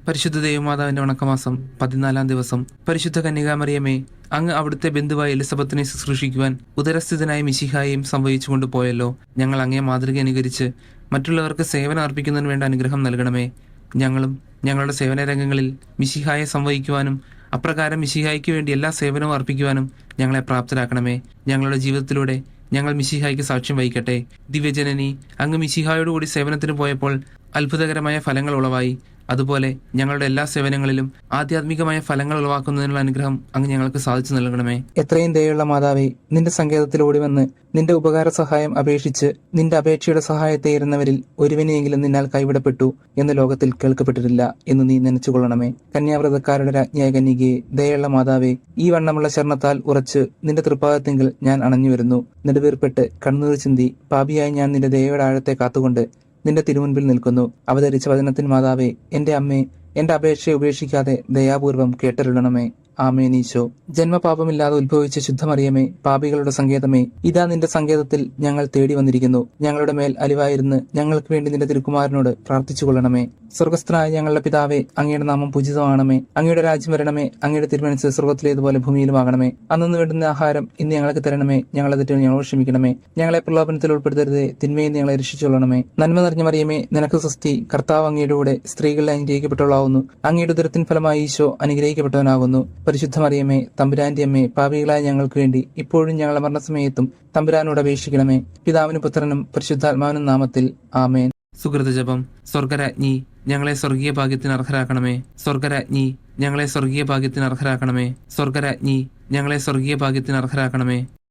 പരിശുദ്ധ ദൈവമാതാവിന്റെ വണക്കമാസം 14 ദിവസം. പരിശുദ്ധ കന്യകാമറിയമേ, അങ്ങ് അവിടുത്തെ ബന്ധുവായ എലിസബത്തിനെ ശുശ്രൂഷിക്കുവാൻ ഉദരസ്ഥിതനായ മിശിഹായെയും സംഭവിച്ചുകൊണ്ട് പോയല്ലോ. ഞങ്ങൾ അങ്ങേ മാതൃക അനുകരിച്ച് മറ്റുള്ളവർക്ക് സേവനം അർപ്പിക്കുന്നതിന് വേണ്ട അനുഗ്രഹം നൽകണമേ. ഞങ്ങളും ഞങ്ങളുടെ സേവന രംഗങ്ങളിൽ മിശിഹായെ സംവഹിക്കുവാനും അപ്രകാരം മിശിഹായ്ക്ക് വേണ്ടി എല്ലാ സേവനവും അർപ്പിക്കുവാനും ഞങ്ങളെ പ്രാപ്തരാക്കണമേ. ഞങ്ങളുടെ ജീവിതത്തിലൂടെ ഞങ്ങൾ മിശിഹായ്ക്ക് സാക്ഷ്യം വഹിക്കട്ടെ. ദിവ്യജനനി, അങ്ങ് മിശിഹായോടുകൂടി സേവനത്തിന് പോയപ്പോൾ അത്ഭുതകരമായ ഫലങ്ങൾ ഉളവായി. അതുപോലെ ഞങ്ങളുടെ എല്ലാ സേവനങ്ങളിലും ആധ്യാത്മികമായ ഫലങ്ങൾ ഉളവാക്കുന്നതിനുള്ള അനുഗ്രഹം അങ്ങ് ഞങ്ങൾക്ക് സാധിച്ചു നൽകണമേ. എത്രയും ദയുള്ള മാതാവേ, നിന്റെ സങ്കേതത്തിൽ ഓടിവന്ന് നിന്റെ ഉപകാര സഹായം അപേക്ഷിച്ച് നിന്റെ അപേക്ഷയുടെ സഹായത്തെ ഇരുന്നവരിൽ ഒരുവനെയെങ്കിലും നിന്നാൽ കൈവിടപ്പെട്ടു എന്ന് ലോകത്തിൽ കേൾക്കപ്പെട്ടിട്ടില്ല എന്ന് നീ നനച്ചുകൊള്ളണമേ. കന്യാവ്രതക്കാരുടെ രാജ്ഞിയായ കന്യകയെ, ദയുള്ള മാതാവേ, ഈ വണ്ണമുള്ള ശരണത്താൽ ഉറച്ച് നിന്റെ തൃപ്പാദത്തിങ്കിൽ ഞാൻ അണഞ്ഞു വരുന്നു. നെടുവീർപ്പെട്ട് കണ്ണുനീർ ചിന്തി പാപിയായി ഞാൻ നിന്റെ ദയയുടെ ആഴത്തെ കാത്തുകൊണ്ട് നിന്റെ തിരുമുൻപിൽ നിൽക്കുന്നു. അവതരിച്ച വചനത്തിന് മാതാവേ, എന്റെ അമ്മേ, എന്റെ അപേക്ഷയെ ഉപേക്ഷിക്കാതെ ദയാപൂർവം കേട്ടരുളണമേ. ആമേൻ. ഈശോ, ജന്മപാപമില്ലാതെ ഉത്ഭവിച്ച ശുദ്ധമറിയമേ, പാപികളുടെ സങ്കേതമേ, ഇതാ നിന്റെ സങ്കേതത്തിൽ ഞങ്ങൾ തേടി വന്നിരിക്കുന്നു. ഞങ്ങളുടെ മേൽ അലിവായിരുന്ന് ഞങ്ങൾക്ക് വേണ്ടി നിന്റെ തിരുക്കുമാരനോട് പ്രാർത്ഥിച്ചു കൊള്ളണമേ. സ്വർഗസ്ഥനായ ഞങ്ങളുടെ പിതാവേ, അങ്ങയുടെ നാമം പൂജിതമാണമേ. അങ്ങയുടെ രാജ്യം വരണമേ. അങ്ങയുടെ തിരുമനസ് സ്വർഗത്തിലേതുപോലെ ഭൂമിയിലുമാകണമേ. അന്നു വേണ്ടുന്ന ആഹാരം ഇന്ന് ഞങ്ങൾക്ക് തരണമേ. ഞങ്ങളുടെ തെറ്റുകൾ ഞങ്ങളോട് ക്ഷമിക്കണമേ. ഞങ്ങളെ പ്രലോഭനത്തിൽ ഉൾപ്പെടുത്തരുതേ, തിന്മയിൽ ഞങ്ങളെ രക്ഷിച്ചുകൊള്ളണമേ. നന്മ നിറഞ്ഞ മറിയമേ, നിനക്ക് സ്വസ്തി. കർത്താവ് അങ്ങയുടെ കൂടെ സ്ത്രീകളിൽ അനുഗ്രഹിക്കപ്പെട്ടവളാവുന്നു. അങ്ങയുടെ ഉദരത്തിൻ ഫലമായി ഈശോ അനുഗ്രഹിക്കപ്പെട്ടവനാകുന്നു. പരിശുദ്ധ മറിയമേ, തമ്പുരാന്റെ അമ്മേ, പാപികളായ ഞങ്ങൾക്ക് വേണ്ടി ഇപ്പോഴും ഞങ്ങളുടെ മരണസമയത്തും തമ്പുരാനോട് അപേക്ഷിക്കണമേ. പിതാവിനും പുത്രനും പരിശുദ്ധാത്മാവിനും നാമത്തിൽ. ആമേൻ. സുകൃതജപം. സ്വർഗരാജ്ഞി, ഞങ്ങളെ സ്വർഗീയ ഭാഗ്യത്തിന് അർഹരാക്കണമേ. സ്വർഗരാജ്ഞി, ഞങ്ങളെ സ്വർഗീയ ഭാഗ്യത്തിന് അർഹരാക്കണമേ. സ്വർഗരാജ്ഞി, ഞങ്ങളെ സ്വർഗീയ ഭാഗ്യത്തിന് അർഹരാക്കണമേ.